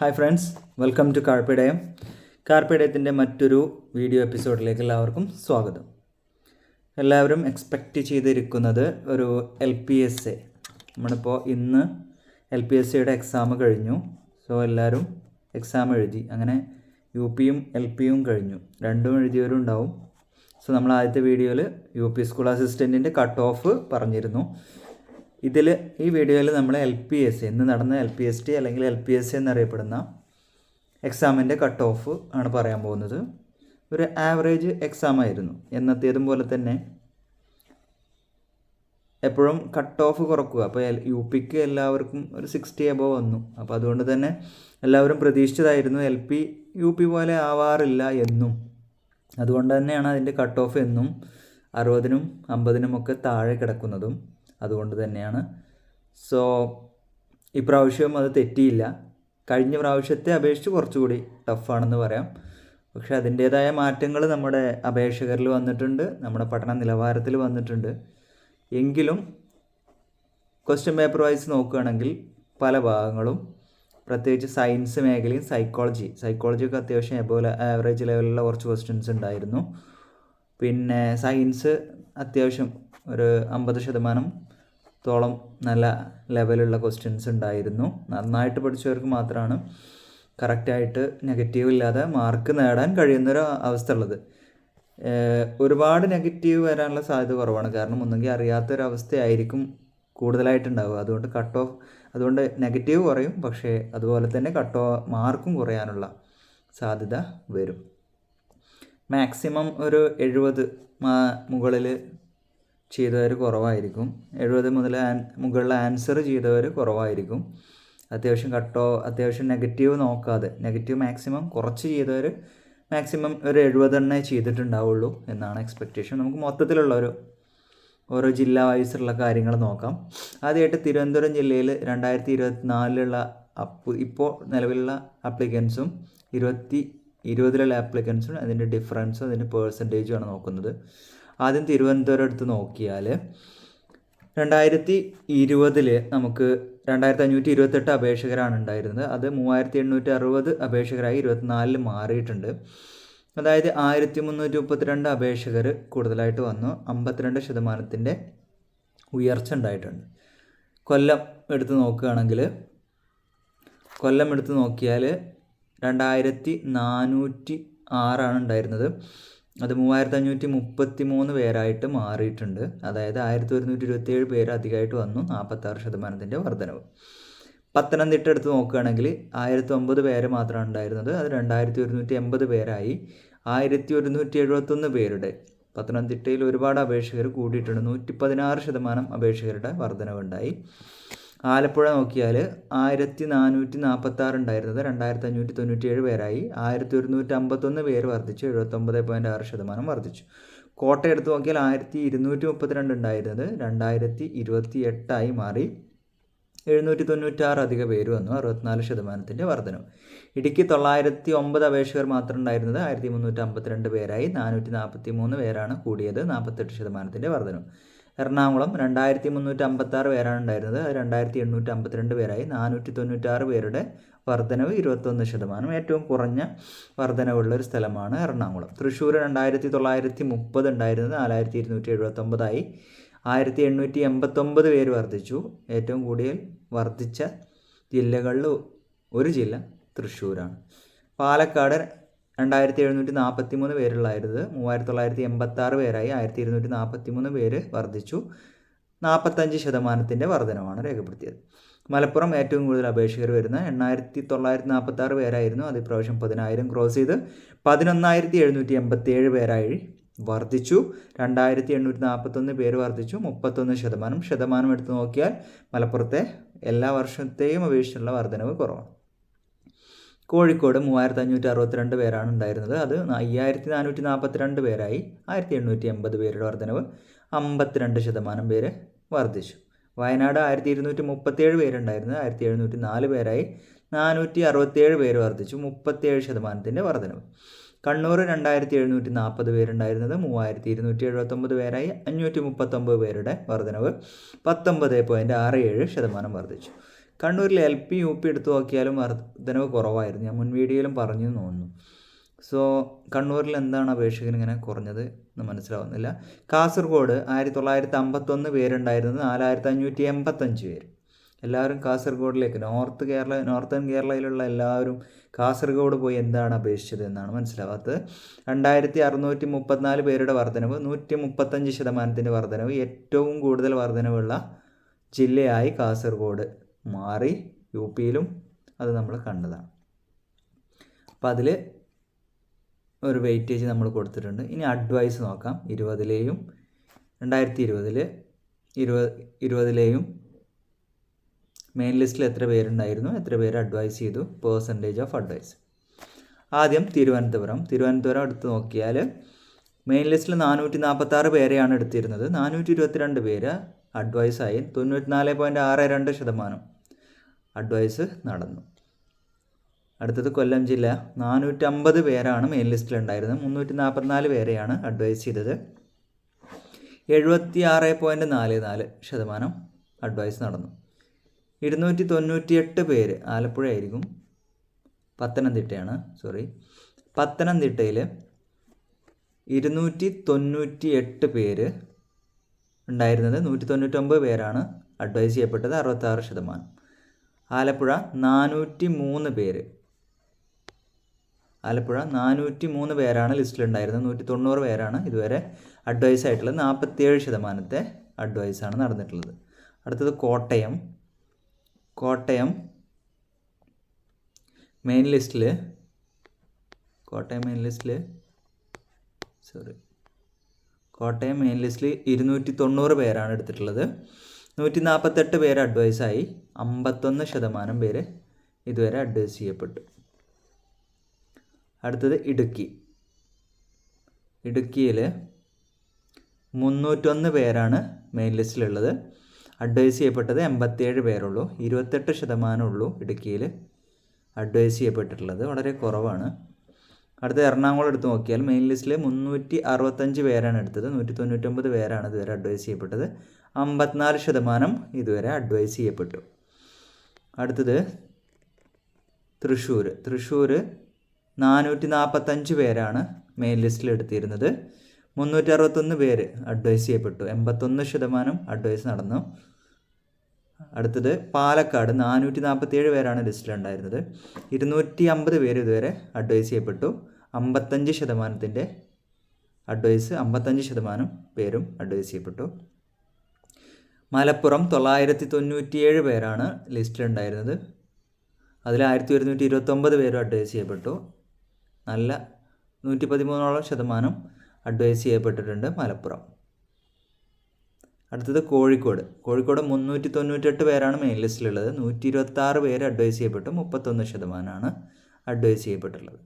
Hi friends, welcome to കാർപ്പേഡയം. കാർപ്പേഡയത്തിൻ്റെ മറ്റൊരു വീഡിയോ എപ്പിസോഡിലേക്ക് എല്ലാവർക്കും സ്വാഗതം. എല്ലാവരും എക്സ്പെക്റ്റ് ചെയ്തിരിക്കുന്നത് ഒരു LPSA. നമ്മളിപ്പോൾ ഇന്ന് LPSAയുടെ എക്സാം കഴിഞ്ഞു. സോ എല്ലാവരും എക്സാം എഴുതി. അങ്ങനെ UPയും LPയും കഴിഞ്ഞു. രണ്ടും എഴുതിയവരും ഉണ്ടാവും. സോ നമ്മൾ ആദ്യത്തെ വീഡിയോയിൽ UP സ്കൂൾ അസിസ്റ്റൻറ്റിൻ്റെ കട്ട് ഓഫ് പറഞ്ഞിരുന്നു. ഈ വീഡിയോയിൽ നമ്മൾ LPSA, ഇന്ന് നടന്ന LPST അല്ലെങ്കിൽ LPSA എന്നറിയപ്പെടുന്ന എക്സാമിൻ്റെ കട്ട് ഓഫ് ആണ് പറയാൻ പോകുന്നത്. ഒരു ആവറേജ് എക്സാം ആയിരുന്നു. എന്നത്തേതും പോലെ തന്നെ എപ്പോഴും കട്ട് ഓഫ് കുറക്കുക. അപ്പോൾ UPക്ക് എല്ലാവർക്കും ഒരു 60 എബോവ് വന്നു. അപ്പോൾ അതുകൊണ്ട് തന്നെ എല്ലാവരും പ്രതീക്ഷിച്ചതായിരുന്നു LP UP പോലെ ആവാറില്ല എന്നും. അതുകൊണ്ട് തന്നെയാണ് അതിൻ്റെ കട്ട് ഓഫ് എന്നും 60-നും 50-നും ഒക്കെ താഴെ കിടക്കുന്നതും. അതുകൊണ്ട് തന്നെയാണ്. സോ ഇപ്രാവശ്യവും അത് തെറ്റിയില്ല. കഴിഞ്ഞ പ്രാവശ്യത്തെ അപേക്ഷിച്ച് കുറച്ചുകൂടി ടഫാണെന്ന് പറയാം. പക്ഷേ അതിൻ്റേതായ മാറ്റങ്ങൾ നമ്മുടെ അപേക്ഷകരിൽ വന്നിട്ടുണ്ട്, നമ്മുടെ പഠന നിലവാരത്തിൽ വന്നിട്ടുണ്ട്. എങ്കിലും ക്വസ്റ്റ്യൻ പേപ്പർ വൈസ് നോക്കുകയാണെങ്കിൽ പല ഭാഗങ്ങളും, പ്രത്യേകിച്ച് സയൻസ് മേഖലയും സൈക്കോളജിയൊക്കെ അത്യാവശ്യം ആവറേജ് ലെവലിലുള്ള കുറച്ച് ക്വസ്റ്റ്യൻസ് ഉണ്ടായിരുന്നു. പിന്നെ സയൻസ് അത്യാവശ്യം ഒരു 50% നല്ല ലെവലുള്ള ക്വസ്റ്റ്യൻസ് ഉണ്ടായിരുന്നു. നന്നായിട്ട് പഠിച്ചവർക്ക് മാത്രമാണ് കറക്റ്റായിട്ട് നെഗറ്റീവ് ഇല്ലാതെ മാർക്ക് നേടാൻ കഴിയുന്നൊരു അവസ്ഥ ഉള്ളത്. ഒരുപാട് നെഗറ്റീവ് വരാനുള്ള സാധ്യത കുറവാണ്. കാരണം ഒന്നെങ്കിൽ അറിയാത്തൊരവസ്ഥയായിരിക്കും കൂടുതലായിട്ടുണ്ടാവുക. അതുകൊണ്ട് നെഗറ്റീവ് കുറയും. പക്ഷേ അതുപോലെ തന്നെ മാർക്കും കുറയാനുള്ള സാധ്യത വരും. മാക്സിമം ഒരു 70 മുകളിൽ ചെയ്തവർ കുറവായിരിക്കും. 70 മുതൽ മുകളിൽ ആൻസർ ചെയ്തവർ കുറവായിരിക്കും. അത്യാവശ്യം നെഗറ്റീവ് നോക്കാതെ, നെഗറ്റീവ് മാക്സിമം കുറച്ച് ചെയ്തവർ മാക്സിമം ഒരു 70 ചെയ്തിട്ടുണ്ടാവുള്ളൂ എന്നാണ് എക്സ്പെക്റ്റേഷൻ. നമുക്ക് മൊത്തത്തിലുള്ള ഓരോ ജില്ലാ വൈസുള്ള കാര്യങ്ങൾ നോക്കാം. ആദ്യമായിട്ട് തിരുവനന്തപുരം ജില്ലയിൽ 2024 ഇപ്പോൾ നിലവിലുള്ള ആപ്ലിക്കൻസും 2020 ആപ്ലിക്കൻസും അതിൻ്റെ ഡിഫറൻസും അതിൻ്റെ പേഴ്സൻറ്റേജുമാണ് നോക്കുന്നത്. ആദ്യം തിരുവനന്തപുരം എടുത്ത് നോക്കിയാൽ 2020 നമുക്ക് 2528 അപേക്ഷകരാണ് ഉണ്ടായിരുന്നത്. അത് 3860 അപേക്ഷകരായി 24 മാറിയിട്ടുണ്ട്. അതായത് 1332 അപേക്ഷകർ കൂടുതലായിട്ട് വന്നു. 52% ഉയർച്ച ഉണ്ടായിട്ടുണ്ട്. കൊല്ലം എടുത്ത് നോക്കിയാൽ 2406 ഉണ്ടായിരുന്നത്. അത് 3533 പേരായിട്ട് മാറിയിട്ടുണ്ട്. അതായത് 1127 പേര് അധികമായിട്ട് വന്നു. 46% വർധനവ്. പത്തനംതിട്ട എടുത്ത് നോക്കുകയാണെങ്കിൽ 1009 പേര് മാത്രമാണ് ഉണ്ടായിരുന്നത്. അത് 2180 പേരായി 1171 പേരുടെ. പത്തനംതിട്ടയിൽ ഒരുപാട് അപേക്ഷകർ കൂടിയിട്ടുണ്ട്. 116% അപേക്ഷകരുടെ വർധനവുണ്ടായി. ആലപ്പുഴ നോക്കിയാൽ 1446 ഉണ്ടായിരുന്നത് 2597 പേരായി 1151 പേര് വർദ്ധിച്ചു. 79.6% വർദ്ധിച്ചു. കോട്ടയം എടുത്ത് നോക്കിയാൽ 1232 ഉണ്ടായിരുന്നത് 2028 മാറി 796 അധിക പേര് വന്നു. 64% വർധനവ്. ഇടുക്കി 909 അപേക്ഷകർ മാത്രം ഉണ്ടായിരുന്നത് 1352 പേരായി 443 പേരാണ് കൂടിയത്. 48% വർധനവ്. എറണാകുളം 2356 പേരാണ് ഉണ്ടായിരുന്നത്. അത് 2852 പേരായി 496 പേരുടെ വർധനവ് 21%. ഏറ്റവും കുറഞ്ഞ വർധനവുള്ളൊരു സ്ഥലമാണ് എറണാകുളം. തൃശ്ശൂർ 2930 ഉണ്ടായിരുന്നത് 4279 1889 പേര് വർദ്ധിച്ചു. ഏറ്റവും കൂടുതൽ വർദ്ധിച്ച ജില്ലകളിൽ ഒരു ജില്ല തൃശ്ശൂരാണ്. പാലക്കാട് 2743 പേരുള്ളായിരുന്നത് 3986 പേരായി 1243 പേര് വർദ്ധിച്ചു. 45% വർധനമാണ് രേഖപ്പെടുത്തിയത്. മലപ്പുറം ഏറ്റവും കൂടുതൽ അപേക്ഷകർ വരുന്ന 8946 പേരായിരുന്നു. അത് ഇപ്രാവശ്യം 10,000 ക്രോസ് ചെയ്ത് 11,787 പേരായി വർദ്ധിച്ചു. 2841 പേര് വർദ്ധിച്ചു. 31%. ശതമാനം എടുത്ത് നോക്കിയാൽ മലപ്പുറത്തെ എല്ലാ വർഷത്തെയും അപേക്ഷിച്ചുള്ള വർധനവ് കുറവാണ്. കോഴിക്കോട് 3562 പേരാണ് ഉണ്ടായിരുന്നത്. അത് 5442 പേരായി 1880 പേരുടെ വർധനവ്. 52% പേര് വർദ്ധിച്ചു. വയനാട് 1237 പേരുണ്ടായിരുന്നത് 1704 പേരായി 467 പേര് വർദ്ധിച്ചു. 37% വർധനവ്. കണ്ണൂർ 2740 പേരുണ്ടായിരുന്നത് 3279 പേരായി 539 പേരുടെ വർധനവ്. 19.67% വർദ്ധിച്ചു. കണ്ണൂരിൽ LP UP എടുത്തു നോക്കിയാലും വർധനവ് കുറവായിരുന്നു. ഞാൻ മുൻ വീഡിയോയിലും പറഞ്ഞു തോന്നുന്നു. സോ കണ്ണൂരിൽ എന്താണ് അപേക്ഷകന് ഇങ്ങനെ കുറഞ്ഞത് എന്ന് മനസ്സിലാവുന്നില്ല. കാസർഗോഡ് 1951 പേരുണ്ടായിരുന്നത് 4585 പേര്. എല്ലാവരും കാസർഗോഡിലേക്ക് നോർത്തേൺ കേരളയിലുള്ള എല്ലാവരും കാസർഗോഡ് പോയി എന്താണ് അപേക്ഷിച്ചത് എന്നാണ് മനസ്സിലാവാത്തത്. 2634 പേരുടെ വർധനവ്, 135% വർധനവ്, ഏറ്റവും കൂടുതൽ വർധനവുള്ള ജില്ലയായി കാസർഗോഡ് മാറി. UPയിലും അത് നമ്മൾ കണ്ടതാണ്. അപ്പം അതിൽ ഒരു വെയിറ്റേജ് നമ്മൾ കൊടുത്തിട്ടുണ്ട്. ഇനി അഡ്വൈസ് നോക്കാം. 2020ലെയും മെയിൻ ലിസ്റ്റിൽ എത്ര പേരുണ്ടായിരുന്നു, എത്ര പേര് അഡ്വൈസ് ചെയ്തു, പെർസെൻറ്റേജ് ഓഫ് അഡ്വൈസ്. ആദ്യം തിരുവനന്തപുരം എടുത്ത് നോക്കിയാൽ മെയിൻ ലിസ്റ്റിൽ 446 പേരെയാണ് എടുത്തിരുന്നത്. 422 പേര് അഡ്വൈസായി. 94.62% അഡ്വൈസ് നടന്നു. അടുത്തത് കൊല്ലം ജില്ല 450 പേരാണ് മെയിൻ ലിസ്റ്റിലുണ്ടായിരുന്നത്. 344 പേരെയാണ് അഡ്വൈസ് ചെയ്തത്. 76.44% അഡ്വൈസ് നടന്നു. 298 പേര് ആലപ്പുഴ ആയിരിക്കും, പത്തനംതിട്ടയിൽ 298 പേര് ഉണ്ടായിരുന്നത്. 199 പേരാണ് അഡ്വൈസ് ചെയ്യപ്പെട്ടത്, 66%. ആലപ്പുഴ 403 പേര്. ആലപ്പുഴ 403 പേരാണ് ലിസ്റ്റിലുണ്ടായിരുന്നത്. 190 പേരാണ് ഇതുവരെ അഡ്വൈസ് ആയിട്ടുള്ളത്. 47% അഡ്വൈസാണ് നടന്നിട്ടുള്ളത്. അടുത്തത് കോട്ടയം മെയിൻ ലിസ്റ്റിൽ 290 പേരാണ് എടുത്തിട്ടുള്ളത്. 148 പേര് അഡ്വൈസായി. 51% പേര് ഇതുവരെ അഡ്വൈസ് ചെയ്യപ്പെട്ടു. അടുത്തത് ഇടുക്കിയിൽ 301 പേരാണ് മെയിൻ ലിസ്റ്റിലുള്ളത്. അഡ്വൈസ് ചെയ്യപ്പെട്ടത് 87 പേരുള്ളൂ. 28% ഉള്ളൂ ഇടുക്കിയിൽ അഡ്വൈസ് ചെയ്യപ്പെട്ടിട്ടുള്ളത്, വളരെ കുറവാണ്. അടുത്ത എറണാകുളം എടുത്ത് നോക്കിയാൽ മെയിൻ ലിസ്റ്റിൽ 365 പേരാണ് എടുത്തത്. 199 പേരാണ് ഇതുവരെ അഡ്വൈസ് ചെയ്യപ്പെട്ടത്. 54% ഇതുവരെ അഡ്വൈസ് ചെയ്യപ്പെട്ടു. അടുത്തത് തൃശ്ശൂർ 445 പേരാണ് മെയിൻ ലിസ്റ്റിൽ എടുത്തിരുന്നത്. 361 പേര് അഡ്വൈസ് ചെയ്യപ്പെട്ടു. 81% അഡ്വൈസ് നടന്നു. അടുത്തത് പാലക്കാട് 447 പേരാണ് ലിസ്റ്റിലുണ്ടായിരുന്നത്. 250 പേര് ഇതുവരെ അഡ്വൈസ് ചെയ്യപ്പെട്ടു. 55% അഡ്വൈസ്, 55% പേരും അഡ്വൈസ് ചെയ്യപ്പെട്ടു. മലപ്പുറം 997 പേരാണ് ലിസ്റ്റിലുണ്ടായിരുന്നത്. അതിൽ 1129 പേരും അഡ്വൈസ് ചെയ്യപ്പെട്ടു. നല്ല 113% അഡ്വൈസ് ചെയ്യപ്പെട്ടിട്ടുണ്ട് മലപ്പുറം. അടുത്തത് കോഴിക്കോട് 398 പേരാണ് മെയിൻ ലിസ്റ്റിലുള്ളത്. 126 പേര് അഡ്വൈസ് ചെയ്യപ്പെട്ടു. 31% അഡ്വൈസ് ചെയ്യപ്പെട്ടുള്ളത്.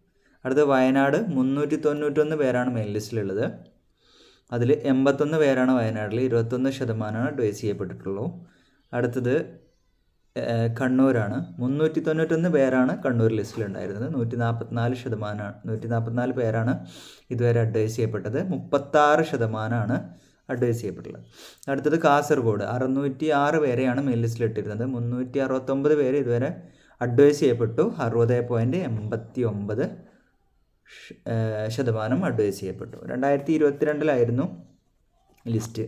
അടുത്തത് വയനാട് 391 പേരാണ് മെയിൻ ലിസ്റ്റിലുള്ളത്. അതിൽ 81 പേരാണ് വയനാട്ടിൽ, 21% അഡ്വൈസ് ചെയ്യപ്പെട്ടിട്ടുള്ളൂ. അടുത്തത് കണ്ണൂരാണ്. 391 പേരാണ് കണ്ണൂർ ലിസ്റ്റിലുണ്ടായിരുന്നത്. 144 പേരാണ് ഇതുവരെ അഡ്വൈസ് ചെയ്യപ്പെട്ടത്. 36% അഡ്വൈസ് ചെയ്യപ്പെട്ടുള്ളത്. അടുത്തത് കാസർഗോഡ് 606 പേരെയാണ് മെയിൻ ലിസ്റ്റിലിട്ടിരുന്നത്. 369 പേര് ഇതുവരെ അഡ്വൈസ് ചെയ്യപ്പെട്ടു. 60.87% അഡ്വൈസ് ചെയ്യപ്പെട്ടു. 2022 ലിസ്റ്റ്.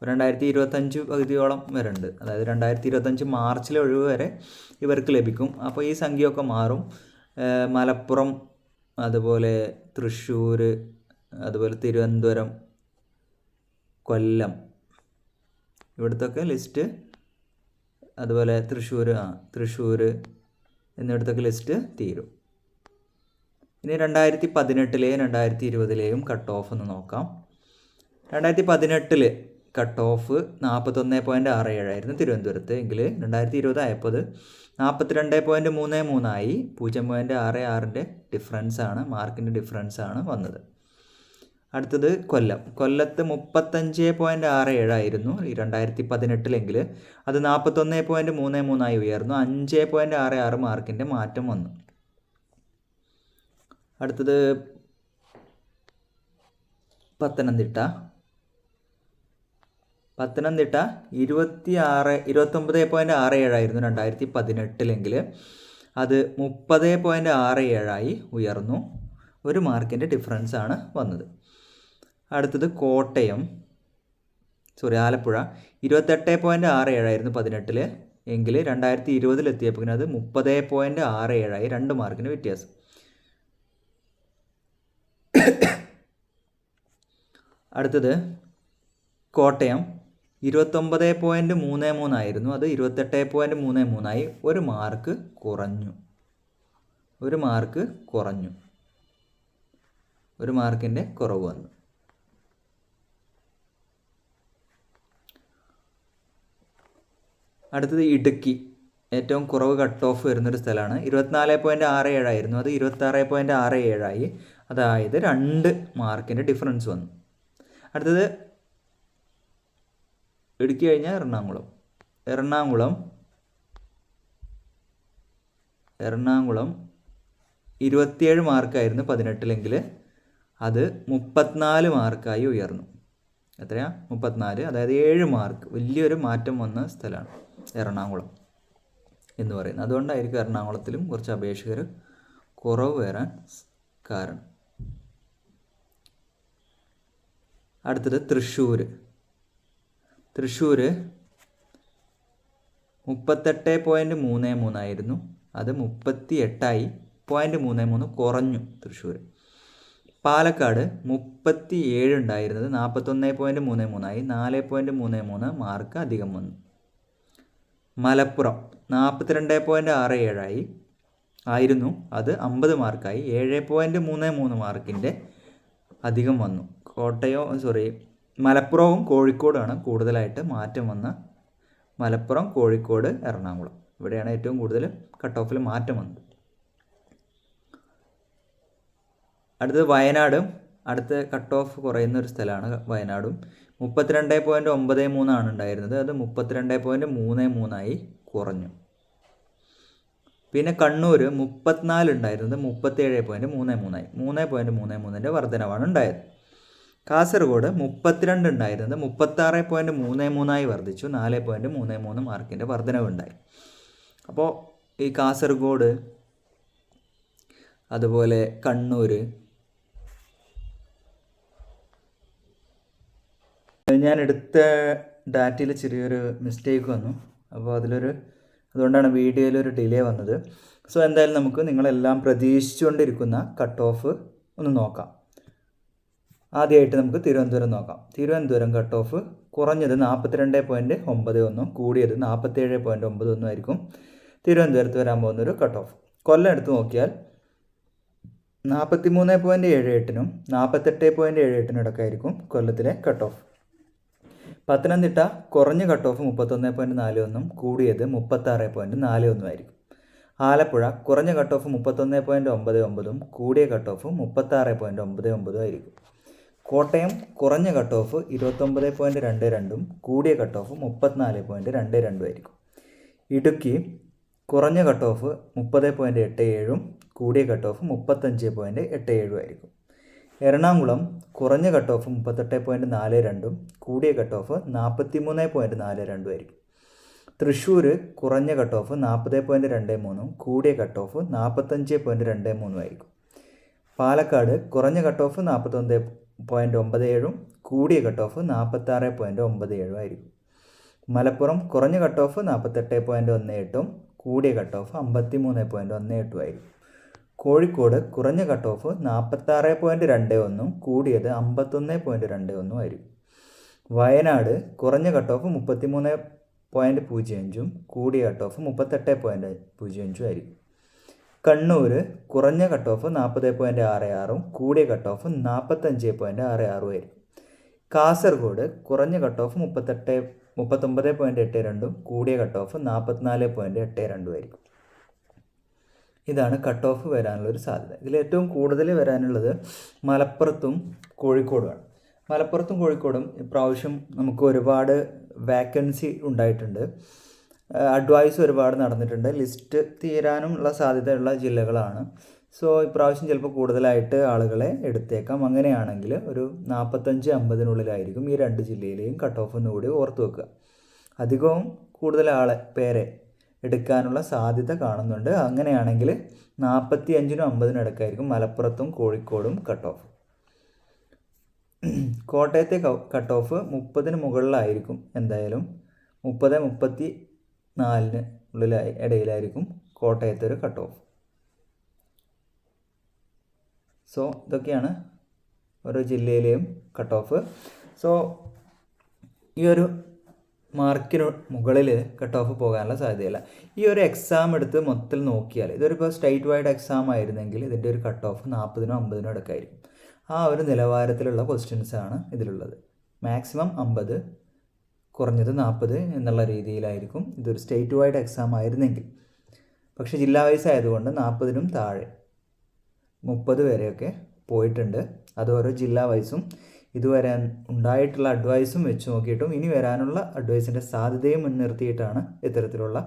2025 പകുതിയോളം വരുന്നുണ്ട്. അതായത് 2025 മാർച്ചിലെ ഒഴിവ് വരെ ഇവർക്ക് ലഭിക്കും. അപ്പോൾ ഈ സംഖ്യയൊക്കെ മാറും. മലപ്പുറം, അതുപോലെ തൃശ്ശൂർ, അതുപോലെ തിരുവനന്തപുരം, കൊല്ലം, ഇവിടുത്തൊക്കെ ലിസ്റ്റ്, അതുപോലെ തൃശ്ശൂർ എന്നിവിടത്തൊക്കെ ലിസ്റ്റ് തീരും. ഇനി 2018ലെയും 2020ലെയും കട്ട് ഓഫ് ഒന്ന് നോക്കാം. 2018 കട്ട് ഓഫ് 41.67 ആയിരുന്നു തിരുവനന്തപുരത്ത്. എങ്കിൽ 2020 ആയപ്പോൾ 42.33 ആയി. 0.66 ഡിഫറൻസാണ്, മാർക്കിൻ്റെ ഡിഫറൻസാണ് വന്നത്. അടുത്തത് കൊല്ലത്ത് 35.67 ആയിരുന്നു 2018, അത് 41.33 ആയി ഉയർന്നു. 5.66 മാർക്കിൻ്റെ മാറ്റം വന്നു. അടുത്തത് പത്തനംതിട്ട പത്തനംതിട്ട 29.67 2018 അത് 30.67 ഉയർന്നു. 1 മാർക്കിൻ്റെ ഡിഫറൻസാണ് വന്നത്. അടുത്തത് ആലപ്പുഴ 28.67 2018 എങ്കിൽ 2020 എത്തിയപ്പോൾ അത് 30.67 2 മാർക്കിന് വ്യത്യാസം. അടുത്തത് കോട്ടയം 29.33 അത് 28.33 1 മാർക്ക് കുറഞ്ഞു. 1 മാർക്കിൻ്റെ കുറവ് വന്നു. അടുത്തത് ഇടുക്കി ഏറ്റവും കുറവ് കട്ട് ഓഫ് വരുന്നൊരു സ്ഥലമാണ്. 24.67 അത് 26.67 അതായത് 2 മാർക്കിൻ്റെ ഡിഫറൻസ് വന്നു. അടുത്തത് ഇടുക്കി കഴിഞ്ഞാൽ എറണാകുളം 27 മാർക്കായിരുന്നു 2018 അത് 34 മാർക്കായി ഉയർന്നു. എത്രയാ? 34, അതായത് 7 മാർക്ക്. വലിയൊരു മാറ്റം വന്ന സ്ഥലമാണ് എറണാകുളം എന്ന് പറയുന്നത്. അതുകൊണ്ടായിരിക്കും എറണാകുളത്തിലും കുറച്ച് അപേക്ഷകർ കുറവ് വരാൻ കാരണം. അടുത്തത് തൃശ്ശൂർ 38.33 അത് 38.33 കുറഞ്ഞു തൃശ്ശൂർ. പാലക്കാട് 37 ഉണ്ടായിരുന്നത് 41.33 4.33 മാർക്ക് അധികം വന്നു. മലപ്പുറം 42.67 ആയിരുന്നു അത് 50 മാർക്കായി 7.33 മാർക്കിൻ്റെ അധികം വന്നു. മലപ്പുറവും കോഴിക്കോടാണ് കൂടുതലായിട്ട് മാറ്റം വന്ന. മലപ്പുറം, കോഴിക്കോട്, എറണാകുളം ഇവിടെയാണ് ഏറ്റവും കൂടുതൽ കട്ട് ഓഫിൽ മാറ്റം വന്നത്. അടുത്തത് വയനാടും അടുത്ത കട്ട് ഓഫ് കുറയുന്നൊരു സ്ഥലമാണ്. വയനാടും 32.93 ഉണ്ടായിരുന്നത് അത് 32.33 കുറഞ്ഞു. പിന്നെ കണ്ണൂർ 34 ഉണ്ടായിരുന്നത് 37.33 3.33 വർധനവാണ് ഉണ്ടായത്. കാസർഗോഡ് 32 ഉണ്ടായിരുന്നത് 36.33 വർദ്ധിച്ചു 4.33 മാർക്കിൻ്റെ വർധനവുണ്ടായി. അപ്പോൾ ഈ കാസർഗോഡ് അതുപോലെ കണ്ണൂർ ഞാൻ എടുത്ത ഡാറ്റയിൽ ചെറിയൊരു മിസ്റ്റേക്ക് വന്നു. അപ്പോൾ അതുകൊണ്ടാണ് വീഡിയോയിലൊരു ഡിലേ വന്നത്. സോ എന്തായാലും നമുക്ക് നിങ്ങളെല്ലാം പ്രതീക്ഷിച്ചുകൊണ്ടിരിക്കുന്ന കട്ട് ഓഫ് ഒന്ന് നോക്കാം. ആദ്യമായിട്ട് നമുക്ക് തിരുവനന്തപുരം നോക്കാം. തിരുവനന്തപുരം കട്ട് ഓഫ് കുറഞ്ഞത് 42.91 കൂടിയത് 47.91 ആയിരിക്കും തിരുവനന്തപുരത്ത് വരാൻ പോകുന്നൊരു കട്ട് ഓഫ്. കൊല്ലം എടുത്ത് നോക്കിയാൽ 43.78 48.78 ഇടയ്ക്കായിരിക്കും കൊല്ലത്തിലെ കട്ട് ഓഫ്. പത്തനംതിട്ട കുറഞ്ഞ കട്ട് ഓഫ് 31.41 കൂടിയത് 36.41 ആയിരിക്കും. ആലപ്പുഴ കുറഞ്ഞ കട്ട് ഓഫ് 31.99 കൂടിയ കട്ട് ഓഫ് 36.99 ആയിരിക്കും. കോട്ടയം കുറഞ്ഞ കട്ട് ഓഫ് 29.22 കൂടിയ കട്ട് ഓഫ് 34.22 ആയിരിക്കും. ഇടുക്കി കുറഞ്ഞ കട്ട് ഓഫ് 30.87 കൂടിയ കട്ട് ഓഫ് 35.87 ആയിരിക്കും. എറണാകുളം കുറഞ്ഞ കട്ട് ഓഫ് 38.42 കൂടിയ കട്ട് ഓഫ് 43.42 ആയിരിക്കും. തൃശ്ശൂർ കുറഞ്ഞ കട്ട് ഓഫ് 40.23 കൂടിയ കട്ട് ഓഫ് 45.23 ആയിരിക്കും. പാലക്കാട് കുറഞ്ഞ കട്ട് ഓഫ് 41.97 കൂടിയ കട്ട് ഓഫ് 46.97 ആയിരിക്കും. മലപ്പുറം കുറഞ്ഞ കട്ട് ഓഫ് 48.18 കൂടിയ കട്ട് ഓഫ് 53.18 ആയിരിക്കും. കോഴിക്കോട് കുറഞ്ഞ കട്ട് ഓഫ് 46.21 കൂടിയത് 51.21 ആയിരിക്കും. വയനാട് കുറഞ്ഞ കട്ട് ഓഫ് 33.05 കൂടിയ കട്ട് ഓഫ് 38.05 ആയിരിക്കും. കണ്ണൂർ കുറഞ്ഞ കട്ട് ഓഫ് 40.66 കൂടിയ കട്ട് ഓഫ് 45.66 ആയിരിക്കും. കാസർഗോഡ് കുറഞ്ഞ കട്ട് ഓഫ് 39.82 കൂടിയ കട്ട് ഓഫ് 44.82 ആയിരിക്കും. ഇതാണ് കട്ട് ഓഫ് വരാനുള്ളൊരു സാധ്യത. ഇതിൽ ഏറ്റവും കൂടുതൽ വരാനുള്ളത് മലപ്പുറത്തും കോഴിക്കോടുമാണ്. മലപ്പുറത്തും കോഴിക്കോടും ഇപ്രാവശ്യം നമുക്ക് ഒരുപാട് വാക്കൻസി ഉണ്ടായിട്ടുണ്ട്. അഡ്വൈസ് ഒരുപാട് നടന്നിട്ടുണ്ട്. ലിസ്റ്റ് തീരാനുള്ള സാധ്യതയുള്ള ജില്ലകളാണ്. സോ ഇപ്രാവശ്യം ചിലപ്പോൾ കൂടുതലായിട്ട് ആളുകളെ എടുത്തേക്കാം. അങ്ങനെയാണെങ്കിൽ ഒരു 45-50 ഈ 2 ജില്ലയിലെയും കട്ട് ഓഫ് എന്നുകൂടി ഓർത്ത് വെക്കുക. അധികവും കൂടുതൽ പേരെ എടുക്കാനുള്ള സാധ്യത കാണുന്നുണ്ട്. അങ്ങനെയാണെങ്കിൽ 45-50 ഇടയ്ക്കായിരിക്കും മലപ്പുറത്തും കോഴിക്കോടും കട്ട് ഓഫ്. കോട്ടയത്തെ കട്ട് ഓഫ് 30 മുകളിലായിരിക്കും. എന്തായാലും 30-34 ഇടയിലായിരിക്കും കോട്ടയത്തെ ഒരു കട്ട് ഓഫ്. സോ ഇതൊക്കെയാണ് ഓരോ ജില്ലയിലെയും കട്ട് ഓഫ്. സോ ഈ ഒരു മാർക്കിന് മുകളിൽ കട്ട് ഓഫ് പോകാനുള്ള സാധ്യതയില്ല. ഈ ഒരു എക്സാം എടുത്ത് മൊത്തത്തിൽ നോക്കിയാൽ ഇതൊരിപ്പോൾ സ്റ്റേറ്റ് വൈഡ് എക്സാം ആയിരുന്നെങ്കിൽ ഇതിൻ്റെ ഒരു കട്ട് ഓഫ് 40-50 ഇടയ്ക്കായിരിക്കും. ആ ഒരു നിലവാരത്തിലുള്ള ക്വസ്റ്റ്യൻസാണ് ഇതിലുള്ളത്. മാക്സിമം 50, കുറഞ്ഞത് 40 എന്നുള്ള രീതിയിലായിരിക്കും ഇതൊരു സ്റ്റേറ്റ് വൈഡ് എക്സാം ആയിരുന്നെങ്കിൽ. പക്ഷേ ജില്ലാ വൈസ് ആയതുകൊണ്ട് 40-നും താഴെ 30 വരെയൊക്കെ പോയിട്ടുണ്ട്. അത് ഓരോ ജില്ലാ വൈസും ഇതുവരെ ഉണ്ടായിട്ടുള്ള അഡ്വൈസും വെച്ച് നോക്കിയിട്ടും ഇനി വരാനുള്ള അഡ്വൈസിൻ്റെ സാധ്യതയും മുൻനിർത്തിയിട്ടാണ് ഇത്തരത്തിലുള്ള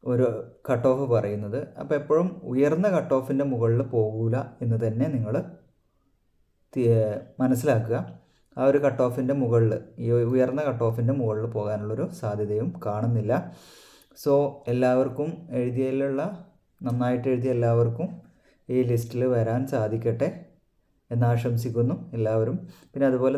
ഒരു കട്ട് ഓഫ് പറയുന്നത്. അപ്പോൾ എപ്പോഴും ഉയർന്ന കട്ട് ഓഫിൻ്റെ മുകളിൽ പോകില്ല എന്ന് തന്നെ നിങ്ങൾ മനസ്സിലാക്കുക. ആ ഒരു കട്ട് ഓഫിൻ്റെ മുകളിൽ, ഈ ഉയർന്ന കട്ട് ഓഫിൻ്റെ മുകളിൽ പോകാനുള്ളൊരു സാധ്യതയും കാണുന്നില്ല. സോ എല്ലാവർക്കും നന്നായിട്ട് എഴുതിയ എല്ലാവർക്കും ഈ ലിസ്റ്റിൽ വരാൻ സാധിക്കട്ടെ എന്നാശംസിക്കുന്നു എല്ലാവരും. പിന്നെ അതുപോലെ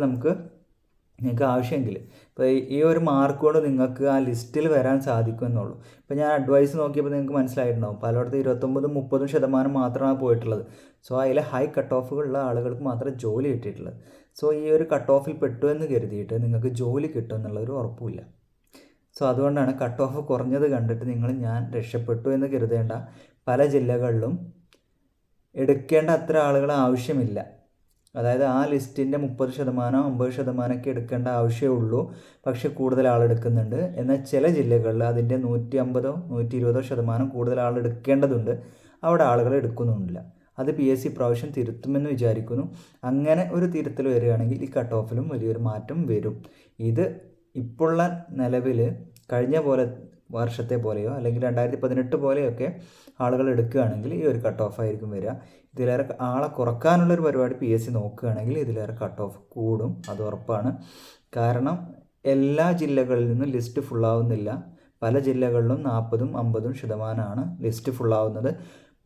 നിങ്ങൾക്ക് ആവശ്യമെങ്കിൽ ഇപ്പോൾ ഈ ഒരു മാർക്ക് കൊണ്ട് നിങ്ങൾക്ക് ആ ലിസ്റ്റിൽ വരാൻ സാധിക്കുമെന്നുള്ളൂ. ഇപ്പോൾ ഞാൻ അഡ്വൈസ് നോക്കിയപ്പോൾ നിങ്ങൾക്ക് മനസ്സിലായിട്ടുണ്ടാവും പലയിടത്തും 29-30% മാത്രമാണ് പോയിട്ടുള്ളത്. സോ അതിൽ ഹൈ കട്ട് ഓഫുകളുള്ള ആളുകൾക്ക് മാത്രമേ ജോലി കിട്ടിയിട്ടുള്ളത്. സോ ഈ ഒരു കട്ട് ഓഫിൽ പെട്ടു എന്ന് കരുതിയിട്ട് നിങ്ങൾക്ക് ജോലി കിട്ടും എന്നുള്ളൊരു ഉറപ്പുമില്ല. സോ അതുകൊണ്ടാണ് കട്ട് ഓഫ് കുറഞ്ഞത് കണ്ടിട്ട് ഞാൻ രക്ഷപ്പെട്ടു എന്ന് കരുതേണ്ട. പല ജില്ലകളിലും എടുക്കേണ്ട അത്ര ആളുകൾ ആവശ്യമില്ല. അതായത് ആ ലിസ്റ്റിൻ്റെ 30%-50% എടുക്കേണ്ട ആവശ്യമേ ഉള്ളൂ. പക്ഷേ കൂടുതൽ ആളെടുക്കുന്നുണ്ട്. എന്നാൽ ചില ജില്ലകളിൽ അതിൻ്റെ 150-120% കൂടുതൽ ആളെടുക്കേണ്ടതുണ്ട്. അവിടെ ആളുകൾ എടുക്കുന്നുമില്ല. അത് PSC പ്രാവശ്യം തിരുത്തുമെന്ന് വിചാരിക്കുന്നു. അങ്ങനെ ഒരു തിരുത്തൽ വരികയാണെങ്കിൽ ഈ കട്ട് ഓഫിലും വലിയൊരു മാറ്റം വരും. ഇത് ഇപ്പോഴുള്ള നിലവിൽ കഴിഞ്ഞ വർഷത്തെ പോലെയോ അല്ലെങ്കിൽ 2018 പോലെയൊക്കെ ആളുകൾ എടുക്കുകയാണെങ്കിൽ ഈ ഒരു കട്ട് ഓഫ് ആയിരിക്കും വരിക. ഇതിലേറെ ആളെ കുറക്കാനുള്ളൊരു പരിപാടി PSC നോക്കുകയാണെങ്കിൽ ഇതിലേറെ കട്ട് ഓഫ് കൂടും, അത് ഉറപ്പാണ്. കാരണം എല്ലാ ജില്ലകളിൽ നിന്നും ലിസ്റ്റ് ഫുള്ളാവുന്നില്ല. പല ജില്ലകളിലും 40-50% ലിസ്റ്റ് ഫുള്ളാവുന്നത്.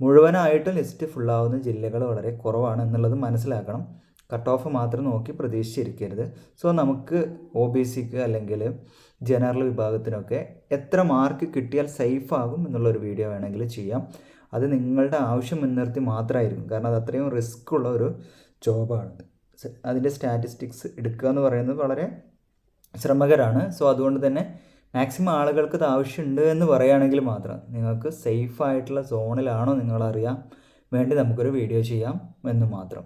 മുഴുവനായിട്ടും ലിസ്റ്റ് ഫുള്ളാവുന്ന ജില്ലകൾ വളരെ കുറവാണ് എന്നുള്ളത് മനസ്സിലാക്കണം. കട്ട് ഓഫ് മാത്രം നോക്കി പ്രതീക്ഷിച്ചിരിക്കരുത്. സോ നമുക്ക് OBCക്ക് അല്ലെങ്കിൽ ജനറൽ വിഭാഗത്തിനൊക്കെ എത്ര മാർക്ക് കിട്ടിയാൽ സേഫ് ആകും എന്നുള്ളൊരു വീഡിയോ വേണമെങ്കിൽ ചെയ്യാം. അത് നിങ്ങളുടെ ആവശ്യം മുൻനിർത്തി മാത്രമായിരിക്കും. കാരണം അത് അത്രയും റിസ്ക് ഉള്ള ഒരു ജോബാണ്. അതിൻ്റെ സ്റ്റാറ്റിസ്റ്റിക്സ് എടുക്കുക എന്ന് പറയുന്നത് വളരെ ശ്രമകരമാണ്. സോ അതുകൊണ്ട് തന്നെ മാക്സിമം ആളുകൾക്ക് ഇത് ആവശ്യമുണ്ട് എന്ന് പറയുകയാണെങ്കിൽ മാത്രം നിങ്ങൾക്ക് സേഫായിട്ടുള്ള സോണിലാണോ നിങ്ങളറിയാൻ വേണ്ടി നമുക്കൊരു വീഡിയോ ചെയ്യാം എന്ന് മാത്രം.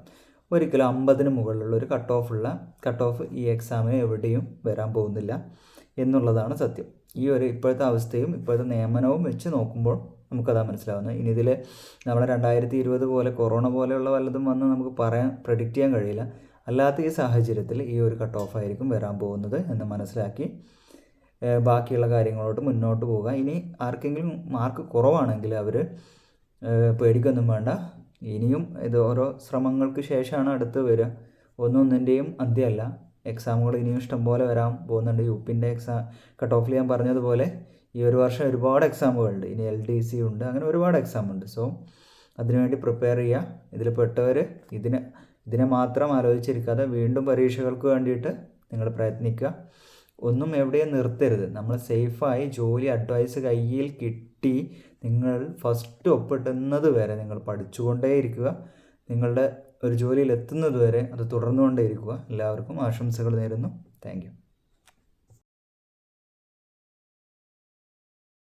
ഒരിക്കലും 50-ന് മുകളിലുള്ള ഒരു കട്ട് ഓഫ് ഈ എക്സാമിന് എവിടെയും വരാൻ പോകുന്നില്ല എന്നുള്ളതാണ് സത്യം. ഈ ഒരു ഇപ്പോഴത്തെ അവസ്ഥയും ഇപ്പോഴത്തെ നിയമനവും വെച്ച് നോക്കുമ്പോൾ നമുക്കതാ മനസ്സിലാവുന്നത്. ഇനി ഇതിൽ നമ്മളെ 2020 പോലെ കൊറോണ പോലെയുള്ള വല്ലതും വന്ന് നമുക്ക് പ്രെഡിക്റ്റ് ചെയ്യാൻ കഴിയില്ല. അല്ലാത്ത ഈ സാഹചര്യത്തിൽ ഈ ഒരു കട്ട് ഓഫ് ആയിരിക്കും വരാൻ പോകുന്നത് എന്ന് മനസ്സിലാക്കി ബാക്കിയുള്ള കാര്യങ്ങളോട്ട് മുന്നോട്ട് പോവുക. ഇനി ആർക്കെങ്കിലും മാർക്ക് കുറവാണെങ്കിൽ അവർ പേടിക്കൊന്നും വേണ്ട. ഇനിയും ഇത് ഓരോ ശ്രമങ്ങൾക്ക് ശേഷമാണ് അടുത്ത് വരിക. ഒന്നിൻ്റെയും അന്ത്യമല്ല. എക്സാമുകൾ ഇനിയും ഇഷ്ടംപോലെ വരാൻ പോകുന്നുണ്ട്. UPൻ്റെ കട്ട് ഓഫിൽ ഞാൻ പറഞ്ഞതുപോലെ ഈ ഒരു വർഷം ഒരുപാട് എക്സാമുകളുണ്ട്. ഇനി LDC ഉണ്ട്, അങ്ങനെ ഒരുപാട് എക്സാമുണ്ട്. സോ അതിനുവേണ്ടി പ്രിപ്പയർ ചെയ്യുക. ഇതിൽ പെട്ടവർ ഇതിനെ മാത്രം ആലോചിച്ചിരിക്കാതെ വീണ്ടും പരീക്ഷകൾക്ക് വേണ്ടിയിട്ട് നിങ്ങൾ പ്രയത്നിക്കുക. ഒന്നും എവിടെയും നിർത്തരുത്. നമ്മൾ സേഫായി ജോലി അഡ്വൈസ് കയ്യിൽ കിട്ടി നിങ്ങൾ ഫസ്റ്റ് ഒപ്പിട്ടുന്നത് വരെ നിങ്ങൾ പഠിച്ചുകൊണ്ടേയിരിക്കുക. നിങ്ങളുടെ ഒരു ജോലിയിൽ എത്തുന്നത് വരെ അത് തുടർന്നുകൊണ്ടേയിരിക്കുക. എല്ലാവർക്കും ആശംസകൾ നേരുന്നു. Thank you.